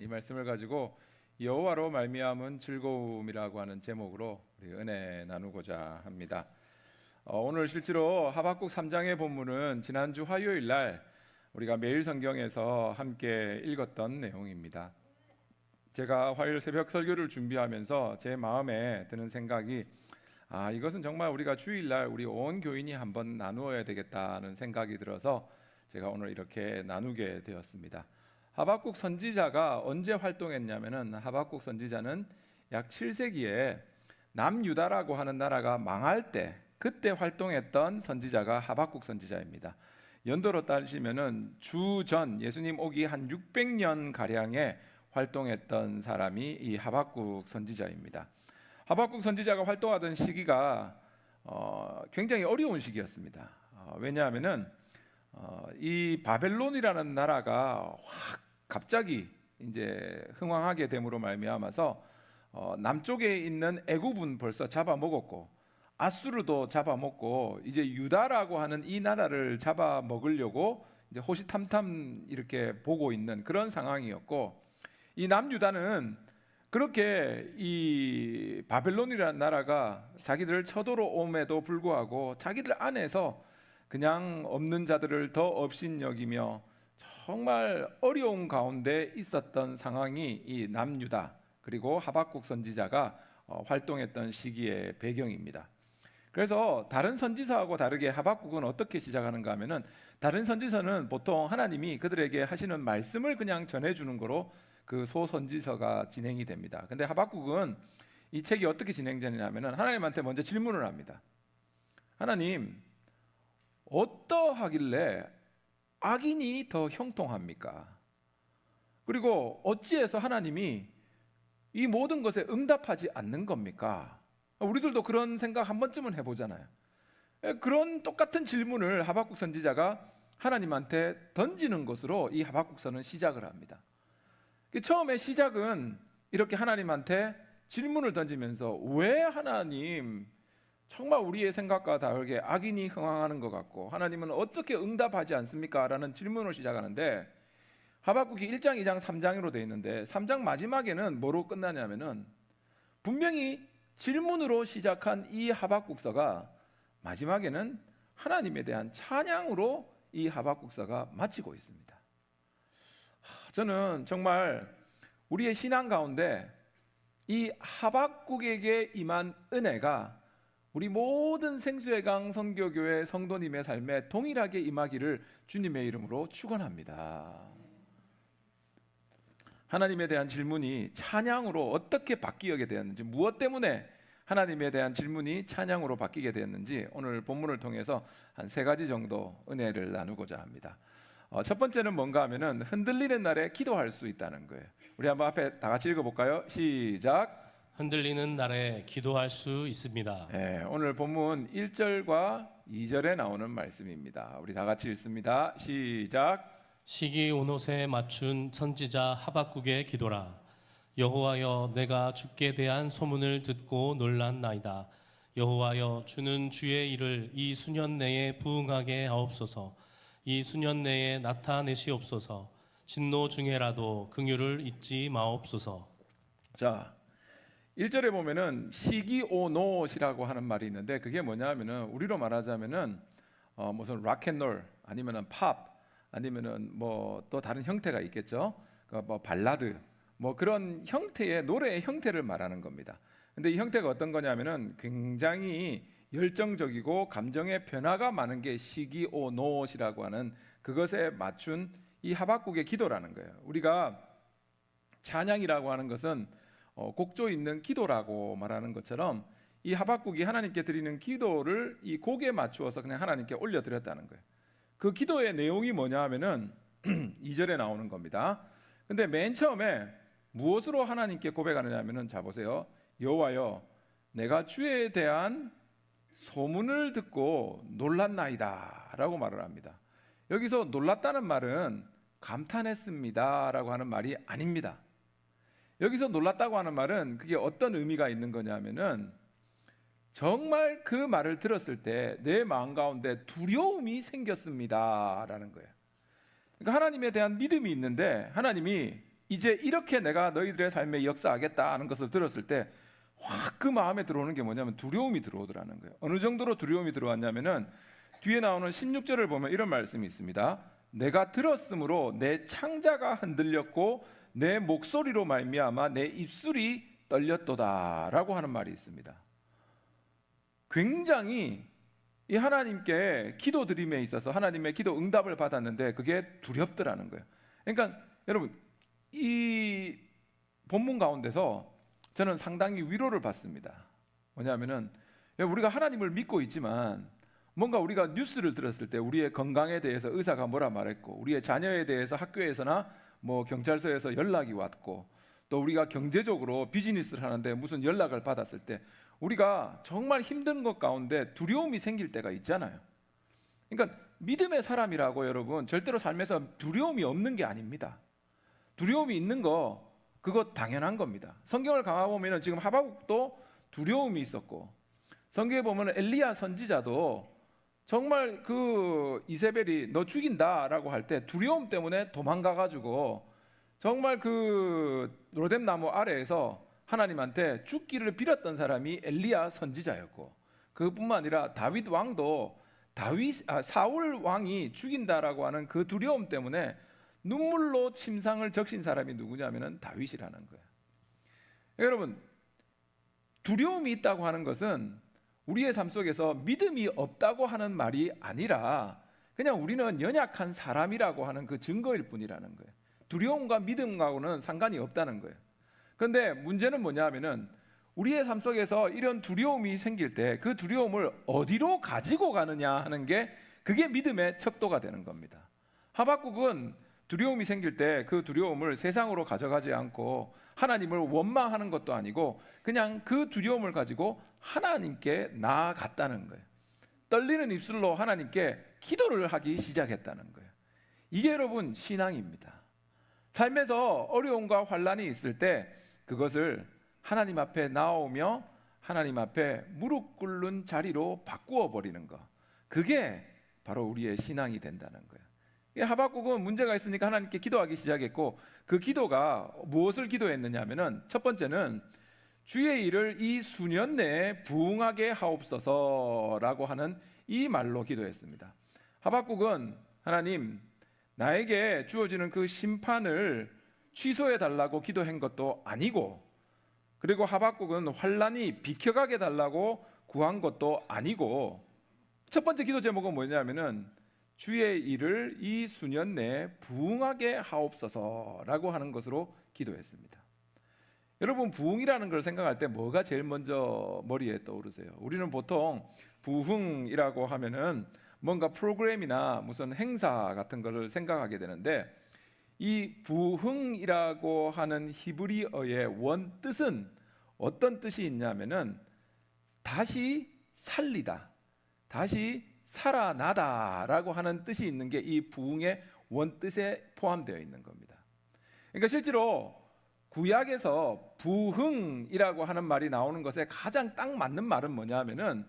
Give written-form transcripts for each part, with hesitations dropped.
말씀을 가지고 여호와로 말미암은 즐거움이라고 하는 제목으로 우리 은혜 나누고자 합니다. 오늘 실제로 하박국 3장의 본문은 지난주 화요일 날 우리가 매일 성경에서 함께 읽었던 내용입니다. 제가 화요일 새벽 설교를 준비하면서 제 마음에 드는 생각이 이것은 정말 우리가 주일날 우리 온 교인이 한번 나누어야 되겠다는 생각이 들어서 제가 오늘 이렇게 나누게 되었습니다. 하박국 선지자가 언제 활동했냐면은 하박국 선지자는 약 7세기에 남유다라고 하는 나라가 망할 때 그때 활동했던 선지자가 하박국 선지자입니다. 연도로 따지면은 주전 예수님 오기 한 600년 가량에 활동했던 사람이 이 하박국 선지자입니다. 하박국 선지자가 활동하던 시기가 굉장히 어려운 시기였습니다. 왜냐하면은 이 바벨론이라는 나라가 확 갑자기 이제 흥왕하게 됨으로 말미암아서 남쪽에 있는 애굽은 벌써 잡아먹었고 아수르도 잡아먹고 이제 유다라고 하는 이 나라를 잡아먹으려고 이제 호시탐탐 이렇게 보고 있는 그런 상황이었고, 이 남유다는 그렇게 이 바벨론이라는 나라가 자기들을 쳐들어 옴에도 불구하고 자기들 안에서 그냥 없는 자들을 더 업신여기며 정말 어려운 가운데 있었던 상황이 이 남유다 그리고 하박국 선지자가 활동했던 시기의 배경입니다. 그래서 다른 선지서하고 다르게 하박국은 어떻게 시작하는가 하면은, 다른 선지서는 보통 하나님이 그들에게 하시는 말씀을 그냥 전해주는 거로 그 소선지서가 진행이 됩니다. 근데 하박국은 이 책이 어떻게 진행되냐면은 하나님한테 먼저 질문을 합니다. 하나님, 어떠하길래 악인이 더 형통합니까? 그리고 어찌해서 하나님이 이 모든 것에 응답하지 않는 겁니까? 우리들도 그런 생각 한 번쯤은 해보잖아요. 그런 똑같은 질문을 하박국 선지자가 하나님한테 던지는 것으로 이 하박국서는 시작을 합니다. 처음에 시작은 이렇게 하나님한테 질문을 던지면서, 왜 하나님 정말 우리의 생각과 다르게 악인이 흥황하는 것 같고 하나님은 어떻게 응답하지 않습니까? 라는 질문을 시작하는데, 하박국이 1장, 2장, 3장으로 되어 있는데 3장 마지막에는 뭐로 끝나냐면은 분명히 질문으로 시작한 이 하박국서가 마지막에는 하나님에 대한 찬양으로 이 하박국서가 마치고 있습니다. 저는 정말 우리의 신앙 가운데 이 하박국에게 임한 은혜가 우리 모든 생수의강 선교교회 성도님의 삶에 동일하게 임하기를 주님의 이름으로 축원합니다. 하나님에 대한 질문이 찬양으로 어떻게 바뀌게 되었는지, 무엇 때문에 하나님에 대한 질문이 찬양으로 바뀌게 되었는지 오늘 본문을 통해서 한 3가지 정도 은혜를 나누고자 합니다. 첫 번째는 뭔가 하면은 흔들리는 날에 기도할 수 있다는 거예요. 우리 한번 앞에 다 같이 읽어볼까요? 시작. 흔들리는 날에 기도할 수 있습니다. 네, 오늘 본문 1절과 2절에 나오는 말씀입니다. 우리 다 같이 읽습니다. 시작. 시기 온옷에 맞춘 선지자 하박국의 기도라. 여호와여, 내가 주께 대한 소문을 듣고 놀랐나이다. 여호와여, 주는 주의 일을 이 수년 내에 부응하게 하옵소서. 이 수년 내에 나타내시옵소서. 진노 중에라도 긍휼을 잊지 마옵소서. 자, 1절에 보면은 시기오노시라고 하는 말이 있는데, 그게 뭐냐면은 우리로 말하자면은 무슨 락앤롤 아니면은 팝 아니면은 뭐 또 다른 형태가 있겠죠. 뭐 발라드 뭐 그런 형태의 노래의 형태를 말하는 겁니다. 근데 이 형태가 어떤 거냐면은 굉장히 열정적이고 감정의 변화가 많은 게 시기오노시라고 하는 그것에 맞춘 이 하박국의 기도라는 거예요. 우리가 찬양이라고 하는 것은 곡조 있는 기도라고 말하는 것처럼 이 하박국이 하나님께 드리는 기도를 이 곡에 맞추어서 그냥 하나님께 올려드렸다는 거예요. 그 기도의 내용이 뭐냐 하면은 2절에 나오는 겁니다. 근데 맨 처음에 무엇으로 하나님께 고백하느냐 하면은, 자 보세요. 여호와여, 내가 주에 대한 소문을 듣고 놀랐나이다 라고 말을 합니다. 여기서 놀랐다는 말은 감탄했습니다 라고 하는 말이 아닙니다. 여기서 놀랐다고 하는 말은 그게 어떤 의미가 있는 거냐면은, 정말 그 말을 들었을 때 내 마음 가운데 두려움이 생겼습니다 라는 거예요. 그러니까 하나님에 대한 믿음이 있는데 하나님이 이제 이렇게 내가 너희들의 삶에 역사하겠다 하는 것을 들었을 때 확 그 마음에 들어오는 게 뭐냐면 두려움이 들어오더라는 거예요. 어느 정도로 두려움이 들어왔냐면은 뒤에 나오는 16절을 보면 이런 말씀이 있습니다. 내가 들었으므로 내 창자가 흔들렸고 내 목소리로 말미암아 내 입술이 떨렸도다라고 하는 말이 있습니다. 굉장히 이 하나님께 기도드림에 있어서 하나님의 기도 응답을 받았는데 그게 두렵더라는 거예요. 그러니까 여러분 이 본문 가운데서 저는 상당히 위로를 받습니다. 뭐냐면은 우리가 하나님을 믿고 있지만 뭔가 우리가 뉴스를 들었을 때 우리의 건강에 대해서 의사가 뭐라 말했고 우리의 자녀에 대해서 학교에서나 뭐 경찰서에서 연락이 왔고 또 우리가 경제적으로 비즈니스를 하는데 무슨 연락을 받았을 때 우리가 정말 힘든 것 가운데 두려움이 생길 때가 있잖아요. 그러니까 믿음의 사람이라고 여러분 절대로 삶에서 두려움이 없는 게 아닙니다. 두려움이 있는 거 그거 당연한 겁니다. 성경을 가보면 지금 하박국도 두려움이 있었고 성경에 보면 엘리야 선지자도 정말 그 이세벨이 너 죽인다라고 할 때 두려움 때문에 도망가가지고 정말 그 로뎀 나무 아래에서 하나님한테 죽기를 빌었던 사람이 엘리야 선지자였고 그뿐만 아니라 다윗 왕도 사울 왕이 죽인다라고 하는 그 두려움 때문에 눈물로 침상을 적신 사람이 누구냐면은 다윗이라는 거예요. 여러분 두려움이 있다고 하는 것은 우리의 삶 속에서 믿음이 없다고 하는 말이 아니라 그냥 우리는 연약한 사람이라고 하는 그 증거일 뿐이라는 거예요. 두려움과 믿음하고는 상관이 없다는 거예요. 그런데 문제는 뭐냐면은 우리의 삶 속에서 이런 두려움이 생길 때 그 두려움을 어디로 가지고 가느냐 하는 게 그게 믿음의 척도가 되는 겁니다. 하박국은 두려움이 생길 때 그 두려움을 세상으로 가져가지 않고 하나님을 원망하는 것도 아니고 그냥 그 두려움을 가지고 하나님께 나아갔다는 거예요. 떨리는 입술로 하나님께 기도를 하기 시작했다는 거예요. 이게 여러분 신앙입니다. 삶에서 어려움과 환난이 있을 때 그것을 하나님 앞에 나오며 하나님 앞에 무릎 꿇는 자리로 바꾸어 버리는 것, 그게 바로 우리의 신앙이 된다는 거예요. 하박국은 문제가 있으니까 하나님께 기도하기 시작했고 그 기도가 무엇을 기도했느냐 하면은 첫 번째는 주의 일을 이 수년 내에 부응하게 하옵소서라고 하는 이 말로 기도했습니다. 하박국은 하나님 나에게 주어지는 그 심판을 취소해 달라고 기도한 것도 아니고 그리고 하박국은 환난이 비켜가게 달라고 구한 것도 아니고 첫 번째 기도 제목은 뭐냐면은 주의 일을 이 수년 내에 부응하게 하옵소서라고 하는 것으로 기도했습니다. 여러분 부응이라는 걸 생각할 때 뭐가 제일 먼저 머리에 떠오르세요? 우리는 보통 부응이라고 하면은 뭔가 프로그램이나 무슨 행사 같은 것을 생각하게 되는데 이 부응이라고 하는 히브리어의 원뜻은 어떤 뜻이 있냐면은 다시 살리다, 다시 살아나다라고 하는 뜻이 있는 게 이 부응의 원뜻에 포함되어 있는 겁니다. 그러니까 실제로 구약에서 부흥이라고 하는 말이 나오는 것에 가장 딱 맞는 말은 뭐냐면은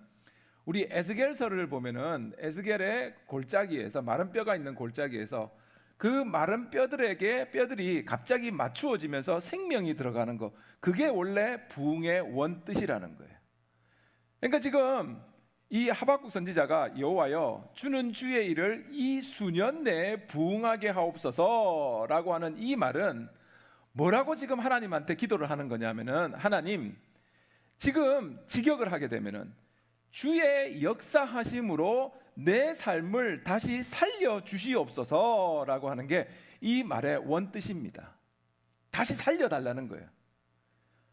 우리 에스겔서를 보면은 에스겔의 골짜기에서 마른 뼈가 있는 골짜기에서 그 마른 뼈들이 갑자기 맞추어지면서 생명이 들어가는 거, 그게 원래 부흥의 원뜻이라는 거예요. 그러니까 지금 이 하박국 선지자가 여호와여 주는 주의 일을 이 수년 내에 부응하게 하옵소서라고 하는 이 말은 뭐라고 지금 하나님한테 기도를 하는 거냐면은 하나님 지금 직역을 하게 되면은 주의 역사하심으로 내 삶을 다시 살려 주시옵소서라고 하는 게 이 말의 원뜻입니다. 다시 살려달라는 거예요.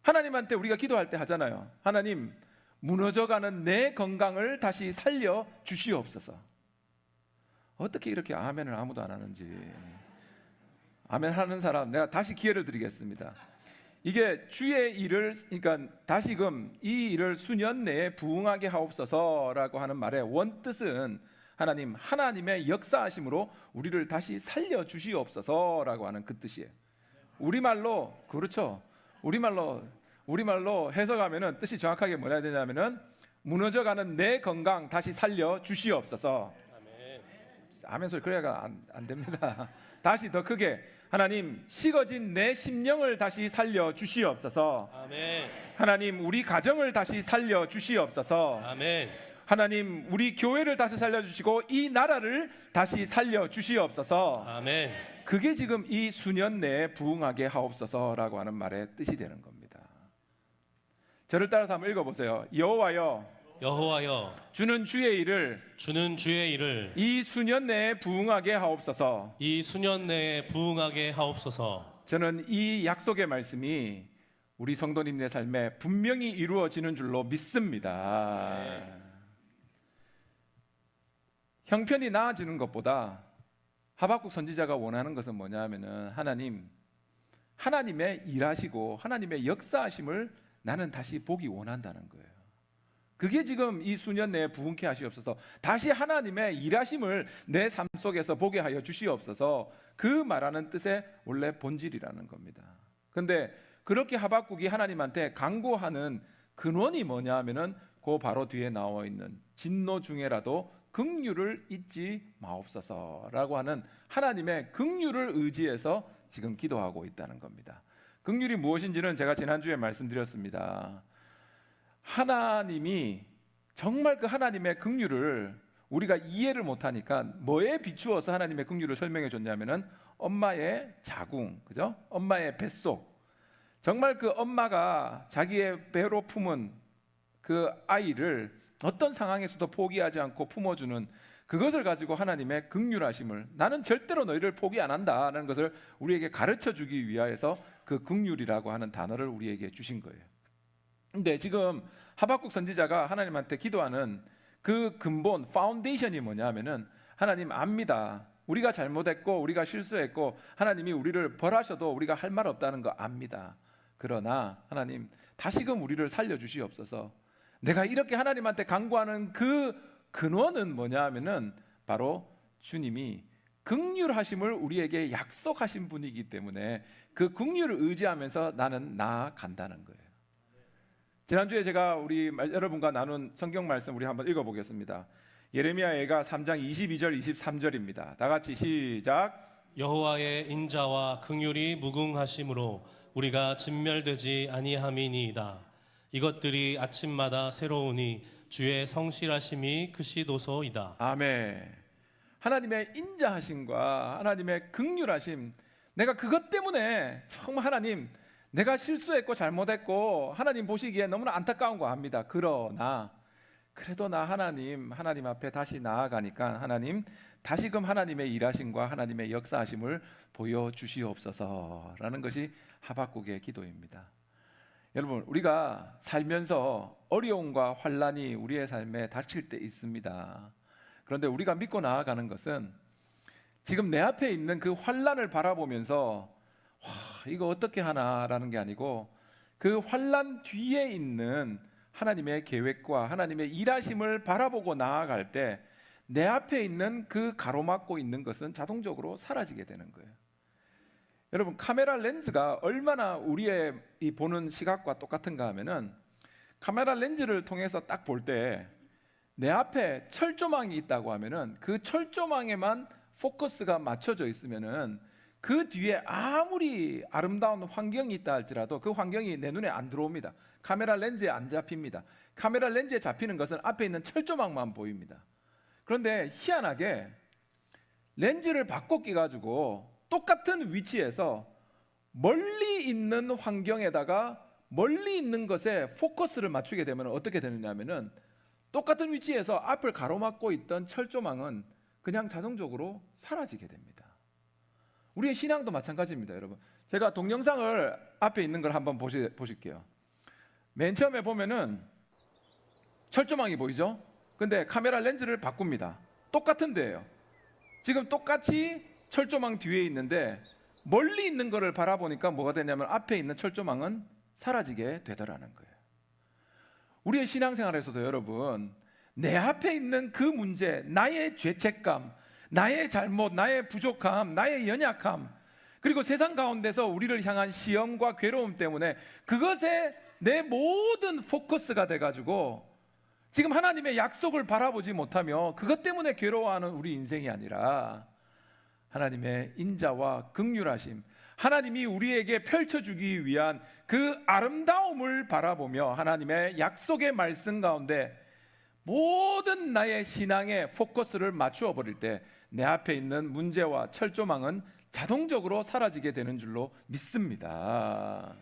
하나님한테 우리가 기도할 때 하잖아요. 하나님 무너져가는 내 건강을 다시 살려 주시옵소서. 어떻게 이렇게 아멘을 아무도 안 하는지. 아멘 하는 사람 내가 다시 기회를 드리겠습니다. 이게 주의 일을, 그러니까 다시금 이 일을 수년 내에 부응하게 하옵소서라고 하는 말의 원뜻은 하나님, 하나님의 역사하심으로 우리를 다시 살려 주시옵소서라고 하는 그 뜻이에요. 우리말로, 그렇죠. 우리말로 해석하면은 뜻이 정확하게 뭐라 해야 되냐면은 무너져가는 내 건강 다시 살려 주시옵소서. 아멘 소리 그래야 안 됩니다. 다시 더 크게 하나님 식어진 내 심령을 다시 살려 주시옵소서. 아멘. 하나님 우리 가정을 다시 살려 주시옵소서. 아멘. 하나님 우리 교회를 다시 살려 주시고 이 나라를 다시 살려 주시옵소서. 아멘. 그게 지금 이 수년 내에 부흥하게 하옵소서라고 하는 말의 뜻이 되는 겁니다. 저를 따라서 한번 읽어보세요. 여호와여 여호와여 주는 주의 일을 주는 주의 일을 이 수년 내에 부흥하게 하옵소서. 이 수년 내에 부흥하게 하옵소서. 저는 이 약속의 말씀이 우리 성도님의 삶에 분명히 이루어지는 줄로 믿습니다. 형편이 나아지는 것보다 하박국 선지자가 원하는 것은 뭐냐 하면은 하나님의 일하시고 하나님의 역사하심을 나는 다시 보기 원한다는 거예요. 그게 지금 이 수년 내에 부흥케 하시옵소서. 다시 하나님의 일하심을 내 삶 속에서 보게 하여 주시옵소서. 그 말하는 뜻의 원래 본질이라는 겁니다. 그런데 그렇게 하박국이 하나님한테 간구하는 근원이 뭐냐 하면은 그 바로 뒤에 나와 있는 진노 중에라도 긍휼을 잊지 마옵소서라고 하는 하나님의 긍휼을 의지해서 지금 기도하고 있다는 겁니다. 긍휼이 무엇인지는 제가 지난주에 말씀드렸습니다. 하나님이 정말 그 하나님의 긍휼을 우리가 이해를 못하니까 뭐에 비추어서 하나님의 긍휼을 설명해 줬냐면은 엄마의 자궁, 그죠? 엄마의 뱃속. 정말 그 엄마가 자기의 배로 품은 그 아이를 어떤 상황에서도 포기하지 않고 품어주는 그것을 가지고 하나님의 긍휼하심을 나는 절대로 너희를 포기 안 한다라는 것을 우리에게 가르쳐 주기 위하여서 그 긍휼이라고 하는 단어를 우리에게 주신 거예요. 근데 지금 하박국 선지자가 하나님한테 기도하는 그 근본 파운데이션이 뭐냐 하면은 하나님 압니다. 우리가 잘못했고 우리가 실수했고 하나님이 우리를 벌하셔도 우리가 할 말 없다는 거 압니다. 그러나 하나님 다시금 우리를 살려주시옵소서. 내가 이렇게 하나님한테 간구하는 그 근원은 뭐냐 하면은 바로 주님이 긍휼하심을 우리에게 약속하신 분이기 때문에 그 긍휼을 의지하면서 나는 나아간다는 거예요. 지난주에 제가 우리 여러분과 나눈 성경 말씀 우리 한번 읽어보겠습니다. 예레미야가 3장 22절 23절입니다. 다 같이 시작. 여호와의 인자와 긍휼이 무궁하심으로 우리가 진멸되지 아니함이니이다. 이것들이 아침마다 새로우니 주의 성실하심이 크시도소이다. 아멘. 하나님의 인자하심과 하나님의 긍휼하심, 내가 그것 때문에 정말 하나님 내가 실수했고 잘못했고 하나님 보시기에 너무나 안타까운 거 압니다. 그러나 그래도 나 하나님 앞에 다시 나아가니까 하나님 다시금 하나님의 일하심과 하나님의 역사하심을 보여주시옵소서라는 것이 하박국의 기도입니다. 여러분 우리가 살면서 어려움과 환난이 우리의 삶에 닥칠 때 있습니다. 그런데 우리가 믿고 나아가는 것은 지금 내 앞에 있는 그 환난을 바라보면서 와, 이거 어떻게 하나라는 게 아니고 그 환난 뒤에 있는 하나님의 계획과 하나님의 일하심을 바라보고 나아갈 때 내 앞에 있는 그 가로막고 있는 것은 자동적으로 사라지게 되는 거예요. 여러분 카메라 렌즈가 얼마나 우리의 이 보는 시각과 똑같은가 하면은 카메라 렌즈를 통해서 딱 볼 때 내 앞에 철조망이 있다고 하면은 그 철조망에만 포커스가 맞춰져 있으면은 그 뒤에 아무리 아름다운 환경이 있다 할지라도 그 환경이 내 눈에 안 들어옵니다. 카메라 렌즈에 안 잡힙니다. 카메라 렌즈에 잡히는 것은 앞에 있는 철조망만 보입니다. 그런데 희한하게 렌즈를 바꿔 끼 가지고 똑같은 위치에서 멀리 있는 환경에다가 멀리 있는 것에 포커스를 맞추게 되면 어떻게 되느냐 하면은 똑같은 위치에서 앞을 가로막고 있던 철조망은 그냥 자동적으로 사라지게 됩니다. 우리의 신앙도 마찬가지입니다, 여러분. 제가 동영상을 앞에 있는 걸 한번 보실게요. 맨 처음에 보면은 철조망이 보이죠? 근데 카메라 렌즈를 바꿉니다. 똑같은 데예요. 지금 똑같이 철조망 뒤에 있는데 멀리 있는 거를 바라보니까 뭐가 되냐면 앞에 있는 철조망은 사라지게 되더라는 거예요. 우리의 신앙생활에서도 여러분 내 앞에 있는 그 문제, 나의 죄책감, 나의 잘못, 나의 부족함, 나의 연약함, 그리고 세상 가운데서 우리를 향한 시험과 괴로움 때문에 그것에 내 모든 포커스가 돼가지고 지금 하나님의 약속을 바라보지 못하며 그것 때문에 괴로워하는 우리 인생이 아니라 하나님의 인자와 긍휼하심, 하나님이 우리에게 펼쳐주기 위한 그 아름다움을 바라보며 하나님의 약속의 말씀 가운데 모든 나의 신앙의 포커스를 맞추어 버릴 때 내 앞에 있는 문제와 철조망은 자동적으로 사라지게 되는 줄로 믿습니다.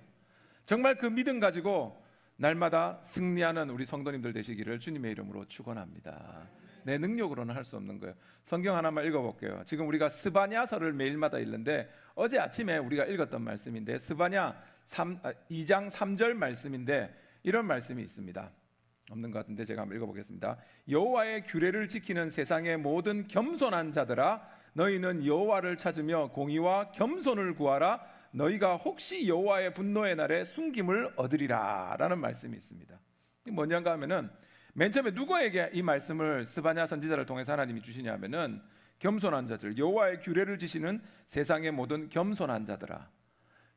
정말 그 믿음 가지고 날마다 승리하는 우리 성도님들 되시기를 주님의 이름으로 축원합니다. 내 능력으로는 할 수 없는 거예요. 성경 하나만 읽어볼게요. 지금 우리가 스바냐서를 매일마다 읽는데 어제 아침에 우리가 읽었던 말씀인데 스바냐 2장 3절 말씀인데 이런 말씀이 있습니다. 없는 것 같은데 제가 한번 읽어보겠습니다. 여호와의 규례를 지키는 세상의 모든 겸손한 자들아, 너희는 여호와를 찾으며 공의와 겸손을 구하라. 너희가 혹시 여호와의 분노의 날에 숨김을 얻으리라 라는 말씀이 있습니다. 이게 뭐냐가 하면은 맨 처음에 누구에게 이 말씀을 스바냐 선지자를 통해서 하나님이 주시냐면은 겸손한 자들, 여호와의 규례를 지키는 세상의 모든 겸손한 자들아,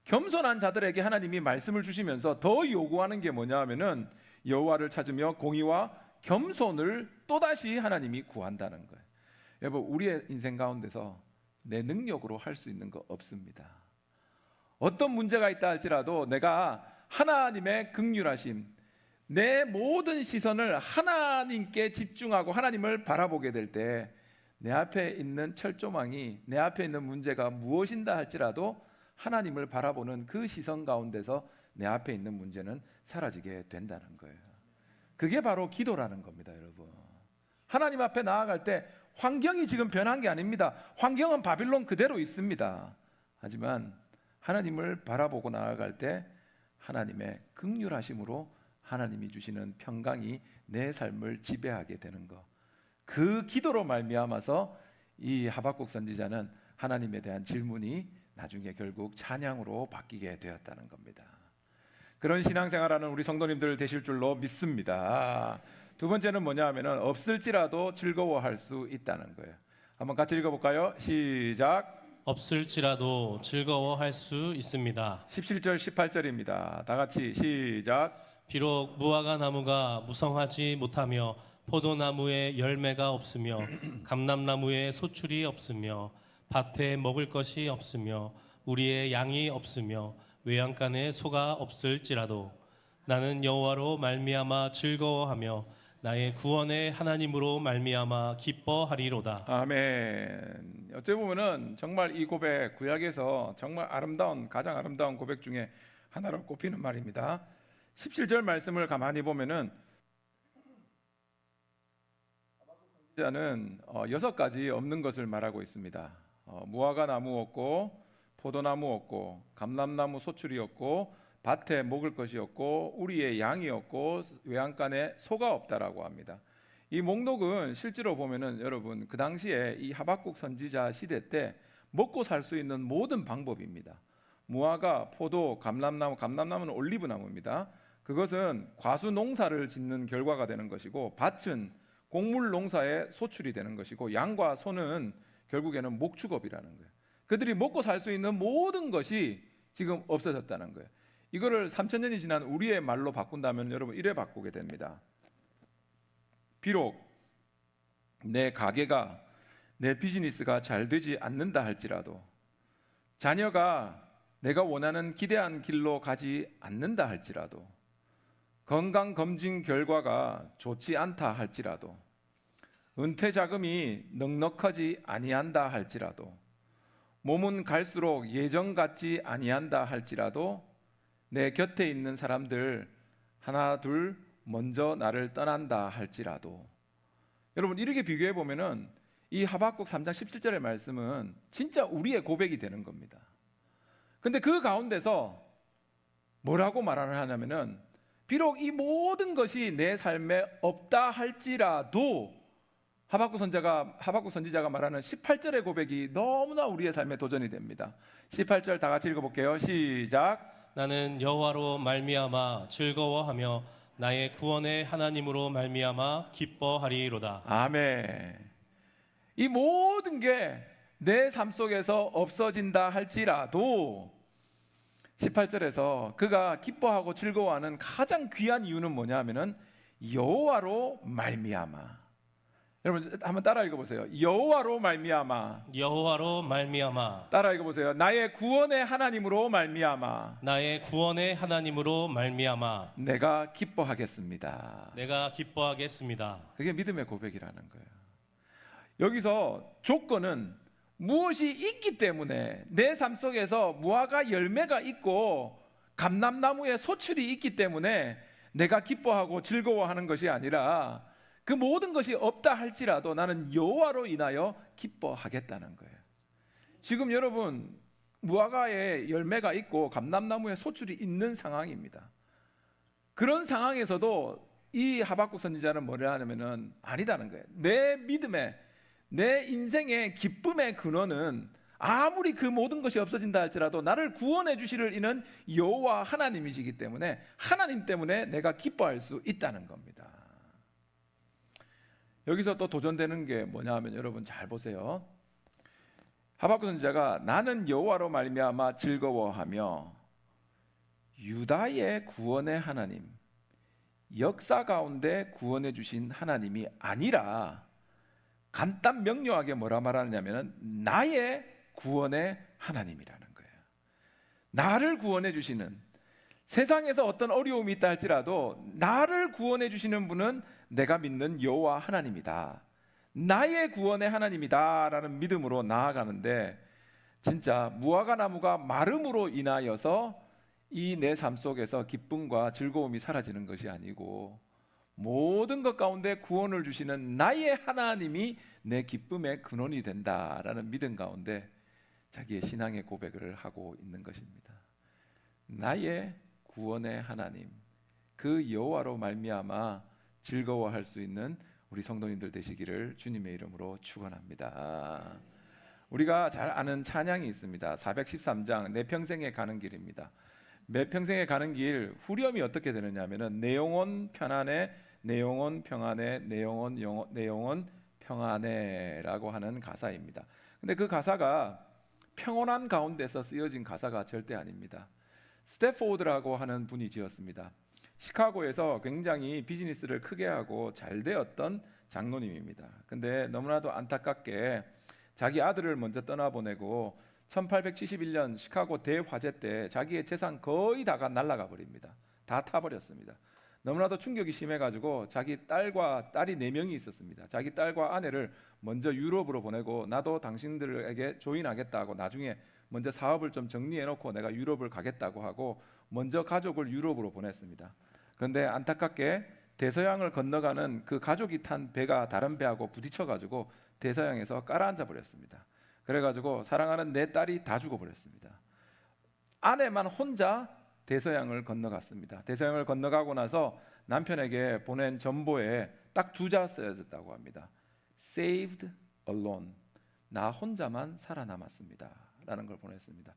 겸손한 자들에게 하나님이 말씀을 주시면서 더 요구하는 게 뭐냐 하면은 여호와를 찾으며 공의와 겸손을 또다시 하나님이 구한다는 거예요. 여러분, 우리의 인생 가운데서 내 능력으로 할 수 있는 거 없습니다. 어떤 문제가 있다 할지라도 내가 하나님의 긍휼하심, 내 모든 시선을 하나님께 집중하고 하나님을 바라보게 될 때 내 앞에 있는 철조망이, 내 앞에 있는 문제가 무엇인다 할지라도 하나님을 바라보는 그 시선 가운데서 내 앞에 있는 문제는 사라지게 된다는 거예요. 그게 바로 기도라는 겁니다, 여러분. 하나님 앞에 나아갈 때 환경이 지금 변한 게 아닙니다. 환경은 바빌론 그대로 있습니다. 하지만 하나님을 바라보고 나아갈 때 하나님의 긍휼하심으로 하나님이 주시는 평강이 내 삶을 지배하게 되는 것, 그 기도로 말미암아서 이 하박국 선지자는 하나님에 대한 질문이 나중에 결국 찬양으로 바뀌게 되었다는 겁니다. 그런 신앙생활하는 우리 성도님들 되실 줄로 믿습니다. 두 번째는 뭐냐 하면은 없을지라도 즐거워할 수 있다는 거예요. 한번 같이 읽어볼까요? 시작. 없을지라도 즐거워할 수 있습니다. 17절 18절입니다. 다 같이 시작. 비록 무화과 나무가 무성하지 못하며 포도나무에 열매가 없으며 감람나무에 소출이 없으며 밭에 먹을 것이 없으며 우리의 양이 없으며 외양간에 소가 없을지라도 나는 여호와로 말미암아 즐거워하며 나의 구원의 하나님으로 말미암아 기뻐하리로다. 아멘. 어찌 보면은 정말 이 고백, 구약에서 정말 아름다운, 가장 아름다운 고백 중에 하나로 꼽히는 말입니다. 17절 말씀을 가만히 보면은 선지자는 6가지 없는 것을 말하고 있습니다. 무화과 나무 없고, 포도나무 없고, 감람나무 소출이 없고, 밭에 먹을 것이 없고, 우리의 양이 없고, 외양간에 소가 없다라고 합니다. 이 목록은 실제로 보면은 여러분 그 당시에 이 하박국 선지자 시대 때 먹고 살 수 있는 모든 방법입니다. 무화과, 포도, 감람나무는 올리브나무입니다. 그것은 과수 농사를 짓는 결과가 되는 것이고, 밭은 곡물 농사의 소출이 되는 것이고, 양과 소는 결국에는 목축업이라는 거예요. 그들이 먹고 살 수 있는 모든 것이 지금 없어졌다는 거예요. 이거를 3000년이 지난 우리의 말로 바꾼다면 여러분 이래 바꾸게 됩니다. 비록 내 가게가, 내 비즈니스가 잘 되지 않는다 할지라도, 자녀가 내가 원하는 기대한 길로 가지 않는다 할지라도, 건강검진 결과가 좋지 않다 할지라도, 은퇴 자금이 넉넉하지 아니한다 할지라도, 몸은 갈수록 예전 같지 아니한다 할지라도, 내 곁에 있는 사람들 하나 둘 먼저 나를 떠난다 할지라도, 여러분 이렇게 비교해 보면은 이 하박국 3장 17절의 말씀은 진짜 우리의 고백이 되는 겁니다. 근데 그 가운데서 뭐라고 말을 하냐면은 비록 이 모든 것이 내 삶에 없다 할지라도 하박국 선지자가 말하는 18절의 고백이 너무나 우리의 삶에 도전이 됩니다. 18절 다 같이 읽어볼게요. 시작. 나는 여호와로 말미암아 즐거워하며 나의 구원의 하나님으로 말미암아 기뻐하리로다. 아멘. 이 모든 게 내 삶 속에서 없어진다 할지라도 18절에서 그가 기뻐하고 즐거워하는 가장 귀한 이유는 뭐냐 하면은 여호와로 말미암아. 여러분 한번 따라 읽어보세요. 여호와로 말미암아. 여호와로 말미암아. 따라 읽어보세요. 나의 구원의 하나님으로 말미암아. 나의 구원의 하나님으로 말미암아. 내가 기뻐하겠습니다. 내가 기뻐하겠습니다. 그게 믿음의 고백이라는 거예요. 여기서 조건은 무엇이 있기 때문에 내 삶 속에서 무화과 열매가 있고 감람나무의 소출이 있기 때문에 내가 기뻐하고 즐거워하는 것이 아니라 그 모든 것이 없다 할지라도 나는 여호와로 인하여 기뻐하겠다는 거예요. 지금 여러분 무화과에 열매가 있고 감람나무에 소출이 있는 상황입니다. 그런 상황에서도 이 하박국 선지자는 뭐라 하냐면은 아니다는 거예요. 내 믿음의 내 인생의 기쁨의 근원은 아무리 그 모든 것이 없어진다 할지라도 나를 구원해 주시를 이는 여호와 하나님이시기 때문에 하나님 때문에 내가 기뻐할 수 있다는 겁니다. 여기서 또 도전되는 게 뭐냐 하면 여러분 잘 보세요. 하박국 선지자가 나는 여호와로 말미암아 즐거워하며 유다의 구원의 하나님, 역사 가운데 구원해 주신 하나님이 아니라 간단 명료하게 뭐라 말하느냐면 나의 구원의 하나님이라는 거예요. 나를 구원해 주시는, 세상에서 어떤 어려움이 있다 할지라도 나를 구원해 주시는 분은 내가 믿는 여호와 하나님이다. 나의 구원의 하나님이다라는 믿음으로 나아가는데, 진짜 무화과 나무가 마름으로 인하여서 이 내 삶 속에서 기쁨과 즐거움이 사라지는 것이 아니고 모든 것 가운데 구원을 주시는 나의 하나님이 내 기쁨의 근원이 된다라는 믿음 가운데 자기의 신앙의 고백을 하고 있는 것입니다. 나의 구원의 하나님, 그 여호와로 말미암아 즐거워할 수 있는 우리 성도님들 되시기를 주님의 이름으로 축원합니다. 우리가 잘 아는 찬양이 있습니다. 413장 내 평생에 가는 길입니다. 내 평생에 가는 길 후렴이 어떻게 되느냐 하면은 내 영혼 편안해, 내 영혼 평안해, 내 영혼 평안해라고 하는 가사입니다. 근데 그 가사가 평온한 가운데서 쓰여진 가사가 절대 아닙니다. 스태포드라고 하는 분이 지었습니다. 시카고에서 굉장히 비즈니스를 크게 하고 잘 되었던 장로님입니다. 근데 너무나도 안타깝게 자기 아들을 먼저 떠나보내고 1871년 시카고 대화재 때 자기의 재산 거의 다가 날아가 버립니다. 다 타버렸습니다. 너무나도 충격이 심해가지고 자기 딸이 4명이 있었습니다. 자기 딸과 아내를 먼저 유럽으로 보내고 나도 당신들에게 조인하겠다고, 나중에 먼저 사업을 좀 정리해놓고 내가 유럽을 가겠다고 하고 먼저 가족을 유럽으로 보냈습니다. 그런데 안타깝게 대서양을 건너가는 그 가족이 탄 배가 다른 배하고 부딪혀가지고 대서양에서 깔아앉아 버렸습니다. 그래가지고 사랑하는 내 딸이 다 죽어버렸습니다. 아내만 혼자 대서양을 건너갔습니다. 대서양을 건너가고 나서 남편에게 보낸 전보에 딱 2자 쓰여졌다고 합니다. Saved alone. 나 혼자만 살아남았습니다 라는 걸 보냈습니다.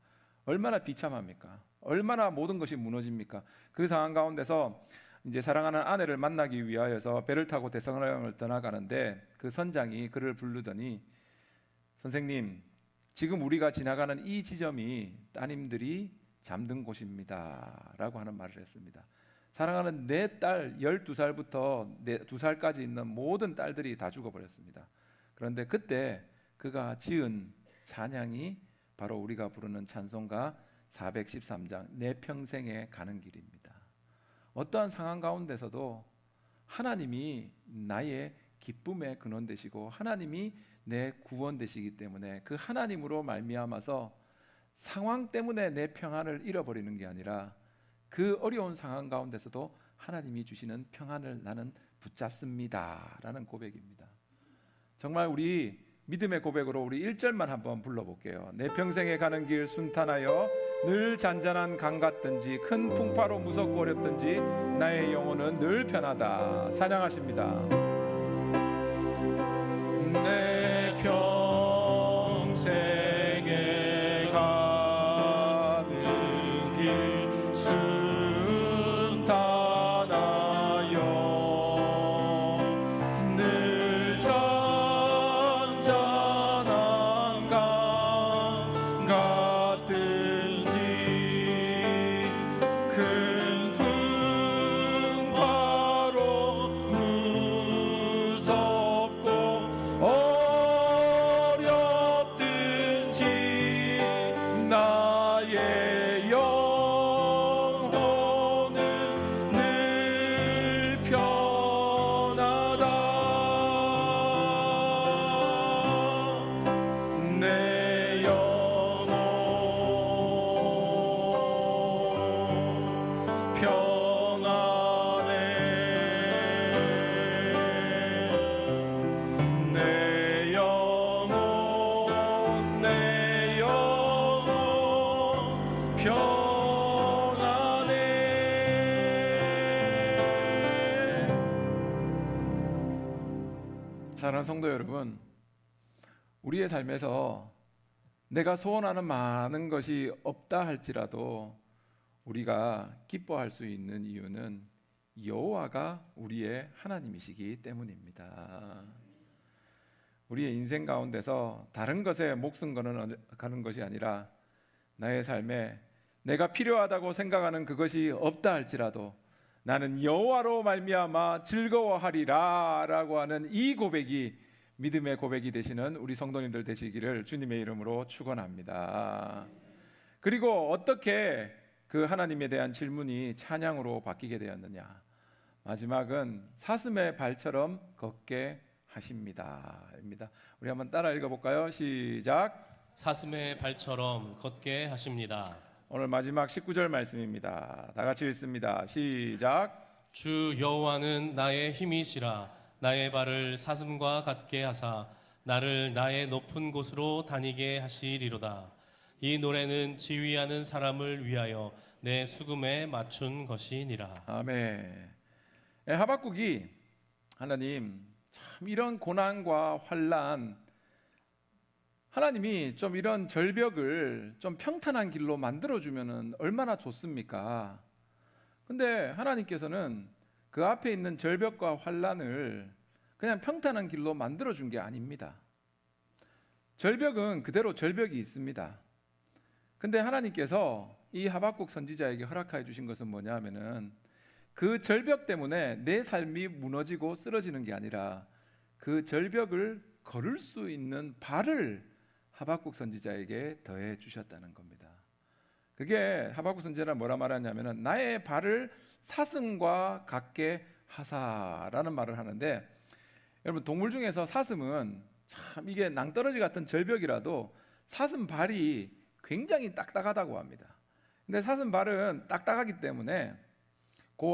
얼마나 비참합니까? 얼마나 모든 것이 무너집니까? 그 상황 가운데서 이제 사랑하는 아내를 만나기 위하여서 배를 타고 대서양을 떠나가는데 그 선장이 그를 부르더니 선생님, 지금 우리가 지나가는 이 지점이 따님들이 잠든 곳입니다 라고 하는 말을 했습니다. 사랑하는 내 딸 12살부터 2살까지 있는 모든 딸들이 다 죽어버렸습니다. 그런데 그때 그가 지은 찬양이 바로 우리가 부르는 찬송가 413장 내 평생에 가는 길입니다. 어떠한 상황 가운데서도 하나님이 나의 기쁨의 근원 되시고 하나님이 내 구원 되시기 때문에 그 하나님으로 말미암아서 상황 때문에 내 평안을 잃어버리는 게 아니라 그 어려운 상황 가운데서도 하나님이 주시는 평안을 나는 붙잡습니다 라는 고백입니다. 정말 우리 믿음의 고백으로 우리 1절만 한번 불러볼게요. 내 평생에 가는 길 순탄하여 늘 잔잔한 강 같든지 큰 풍파로 무섭고 어렵든지 나의 영혼은 늘 편하다. 찬양하십니다. 내 평생에 가는 길 순탄하여 늘 잔잔한 강 같든지 큰 풍파로 사랑하는 성도 여러분, 우리의 삶에서 내가 소원하는 많은 것이 없다 할지라도 우리가 기뻐할 수 있는 이유는 여호와가 우리의 하나님이시기 때문입니다. 우리의 인생 가운데서 다른 것에 목숨 거는 것이 아니라 나의 삶에 내가 필요하다고 생각하는 그것이 없다 할지라도 나는 여호와로 말미암아 즐거워하리라 라고 하는 이 고백이 믿음의 고백이 되시는 우리 성도님들 되시기를 주님의 이름으로 축원합니다. 그리고 어떻게 그 하나님에 대한 질문이 찬양으로 바뀌게 되었느냐? 마지막은 사슴의 발처럼 걷게 하십니다. 입니다. 우리 한번 따라 읽어볼까요? 시작. 사슴의 발처럼 걷게 하십니다. 오늘 마지막 19절 말씀입니다. 다 같이 읽습니다. 시작. 주 여호와는 나의 힘이시라. 나의 발을 사슴과 같게 하사 나를 나의 높은 곳으로 다니게 하시리로다. 이 노래는 지휘하는 사람을 위하여 내 수금에 맞춘 것이니라. 아멘. 하박국이 하나님 참 이런 고난과 환난, 하나님이 좀 이런 절벽을 좀 평탄한 길로 만들어주면 얼마나 좋습니까? 근데 하나님께서는 그 앞에 있는 절벽과 환난을 그냥 평탄한 길로 만들어준 게 아닙니다. 절벽은 그대로 절벽이 있습니다. 근데 하나님께서 이 하박국 선지자에게 허락하여 주신 것은 뭐냐 하면은 그 절벽 때문에 내 삶이 무너지고 쓰러지는 게 아니라 그 절벽을 걸을 수 있는 발을 하박국 선지자에게 더해 주셨다는 겁니다. 그게 하박국 선지자는 뭐라 말하냐면은 나의 발을 사슴과 같게 하사라는 말을 하는데, 여러분 동물 중에서 사슴은 참 이게 낭떠러지 같은 절벽이라도 사슴 발이 굉장히 딱딱하다고 합니다. 근데 사슴 발은 딱딱하기 때문에 그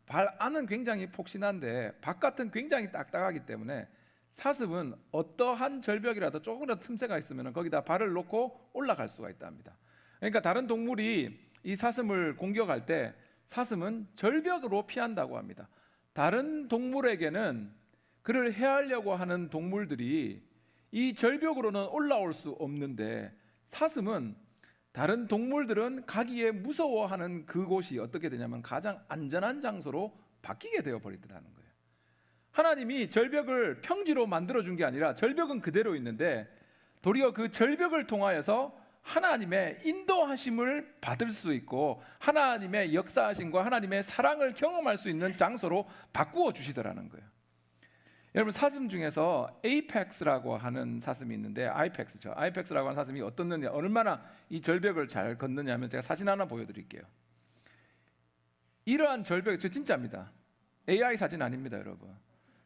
발 안은 굉장히 폭신한데 바깥은 굉장히 딱딱하기 때문에 사슴은 어떠한 절벽이라도 조금이라도 틈새가 있으면 거기다 발을 놓고 올라갈 수가 있답니다. 그러니까 다른 동물이 이 사슴을 공격할 때 사슴은 절벽으로 피한다고 합니다. 다른 동물에게는 그를 해하려고 하는 동물들이 이 절벽으로는 올라올 수 없는데 사슴은 다른 동물들은 가기에 무서워하는 그곳이 어떻게 되냐면 가장 안전한 장소로 바뀌게 되어 버리더라는 거예요. 하나님이 절벽을 평지로 만들어준 게 아니라 절벽은 그대로 있는데 도리어 그 절벽을 통하여서 하나님의 인도하심을 받을 수 있고 하나님의 역사하심과 하나님의 사랑을 경험할 수 있는 장소로 바꾸어 주시더라는 거예요. 여러분 사슴 중에서 에이펙스라고 하는 사슴이 있는데 아이펙스라고 하는 사슴이 어떻느냐, 얼마나 이 절벽을 잘 걷느냐 하면 제가 사진 하나 보여드릴게요. 이러한 절벽, 저 진짜입니다. AI 사진 아닙니다, 여러분.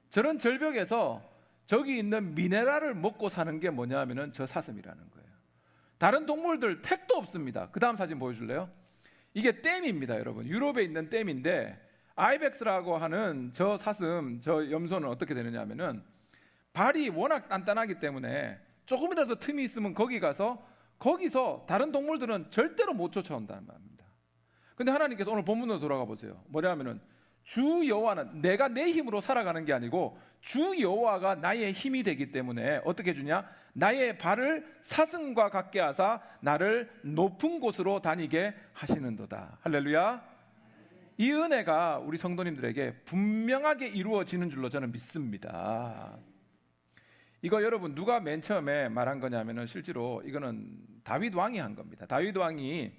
저런 절벽에서 저기 있는 미네랄을 먹고 사는 게 뭐냐 하면은 저 사슴이라는 거예요. 다른 동물들 택도 없습니다. 그 다음 사진 보여줄래요? 이게 댐입니다, 여러분. 유럽에 있는 댐인데 아이벡스라고 하는 저 사슴, 저 염소는 어떻게 되느냐 하면은 발이 워낙 단단하기 때문에 조금이라도 틈이 있으면 거기서 다른 동물들은 절대로 못 쫓아온다는 말입니다. 근데 하나님께서 오늘 본문으로 돌아가 보세요. 뭐냐 하면은 주 여호와는 내가 내 힘으로 살아가는 게 아니고 주 여호와가 나의 힘이 되기 때문에 어떻게 주냐? 나의 발을 사슴과 같게 하사 나를 높은 곳으로 다니게 하시는도다. 할렐루야. 이 은혜가 우리 성도님들에게 분명하게 이루어지는 줄로 저는 믿습니다. 이거 여러분 누가 맨 처음에 말한 거냐면은 실제로 이거는 다윗 왕이 한 겁니다. 다윗 왕이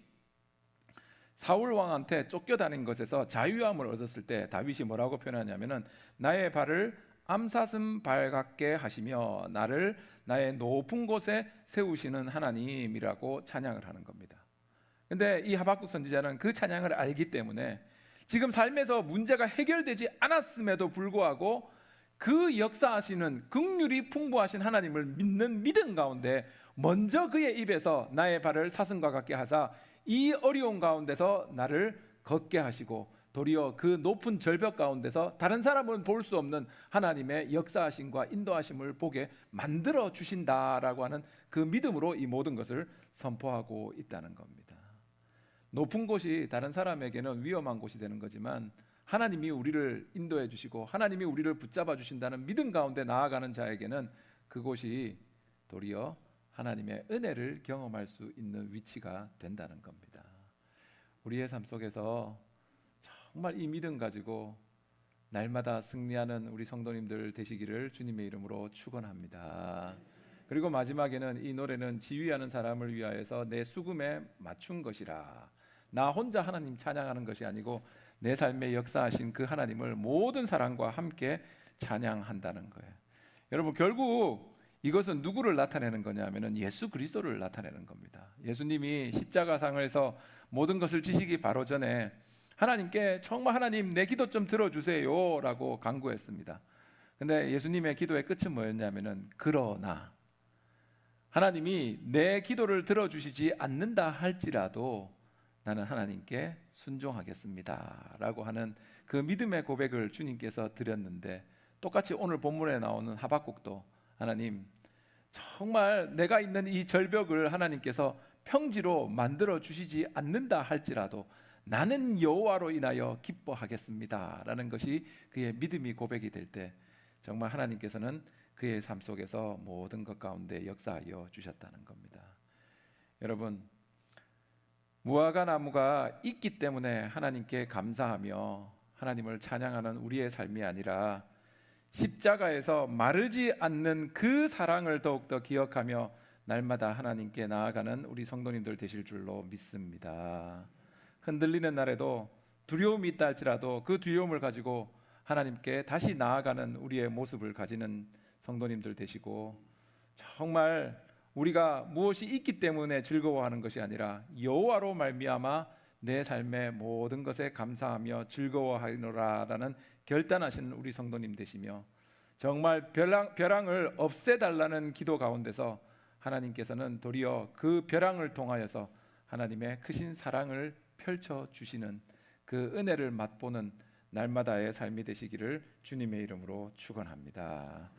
사울 왕한테 쫓겨다닌 것에서 자유함을 얻었을 때 다윗이 뭐라고 표현하냐면은 나의 발을 암사슴 발 같게 하시며 나를 나의 높은 곳에 세우시는 하나님이라고 찬양을 하는 겁니다. 근데 이 하박국 선지자는 그 찬양을 알기 때문에 지금 삶에서 문제가 해결되지 않았음에도 불구하고 그 역사하시는 긍휼이 풍부하신 하나님을 믿는 믿음 가운데 먼저 그의 입에서 나의 발을 사슴과 같게 하사 이 어려운 가운데서 나를 걷게 하시고 도리어 그 높은 절벽 가운데서 다른 사람은 볼 수 없는 하나님의 역사하심과 인도하심을 보게 만들어 주신다라고 하는 그 믿음으로 이 모든 것을 선포하고 있다는 겁니다. 높은 곳이 다른 사람에게는 위험한 곳이 되는 거지만 하나님이 우리를 인도해 주시고 하나님이 우리를 붙잡아 주신다는 믿음 가운데 나아가는 자에게는 그곳이 도리어 하나님의 은혜를 경험할 수 있는 위치가 된다는 겁니다. 우리의 삶 속에서 정말 이 믿음 가지고 날마다 승리하는 우리 성도님들 되시기를 주님의 이름으로 축원합니다. 그리고 마지막에는 이 노래는 지휘하는 사람을 위하여서 내 수금에 맞춘 것이라. 나 혼자 하나님 찬양하는 것이 아니고 내 삶에 역사하신 그 하나님을 모든 사랑과 함께 찬양한다는 거예요. 여러분, 결국 이것은 누구를 나타내는 거냐면은 예수 그리스도를 나타내는 겁니다. 예수님이 십자가상에서 모든 것을 지시기 바로 전에 하나님께 정말 하나님 내 기도 좀 들어주세요라고 간구했습니다. 근데 예수님의 기도의 끝은 뭐였냐면은 그러나 하나님이 내 기도를 들어주시지 않는다 할지라도 나는 하나님께 순종하겠습니다 라고 하는 그 믿음의 고백을 주님께서 드렸는데, 똑같이 오늘 본문에 나오는 하박국도 하나님 정말 내가 있는 이 절벽을 하나님께서 평지로 만들어 주시지 않는다 할지라도 나는 여호와로 인하여 기뻐하겠습니다 라는 것이 그의 믿음이 고백이 될 때 정말 하나님께서는 그의 삶 속에서 모든 것 가운데 역사하여 주셨다는 겁니다. 여러분, 무화과 나무가 있기 때문에 하나님께 감사하며 하나님을 찬양하는 우리의 삶이 아니라 십자가에서 마르지 않는 그 사랑을 더욱더 기억하며 날마다 하나님께 나아가는 우리 성도님들 되실 줄로 믿습니다. 흔들리는 날에도 두려움이 있다 할지라도 그 두려움을 가지고 하나님께 다시 나아가는 우리의 모습을 가지는 성도님들 되시고, 정말 우리가 무엇이 있기 때문에 즐거워하는 것이 아니라 여호와로 말미암아 내 삶의 모든 것에 감사하며 즐거워하노라라는 결단하신 우리 성도님 되시며, 정말 벼랑을 없애달라는 기도 가운데서 하나님께서는 도리어 그 벼랑을 통하여서 하나님의 크신 사랑을 펼쳐 주시는 그 은혜를 맛보는 날마다의 삶이 되시기를 주님의 이름으로 축원합니다.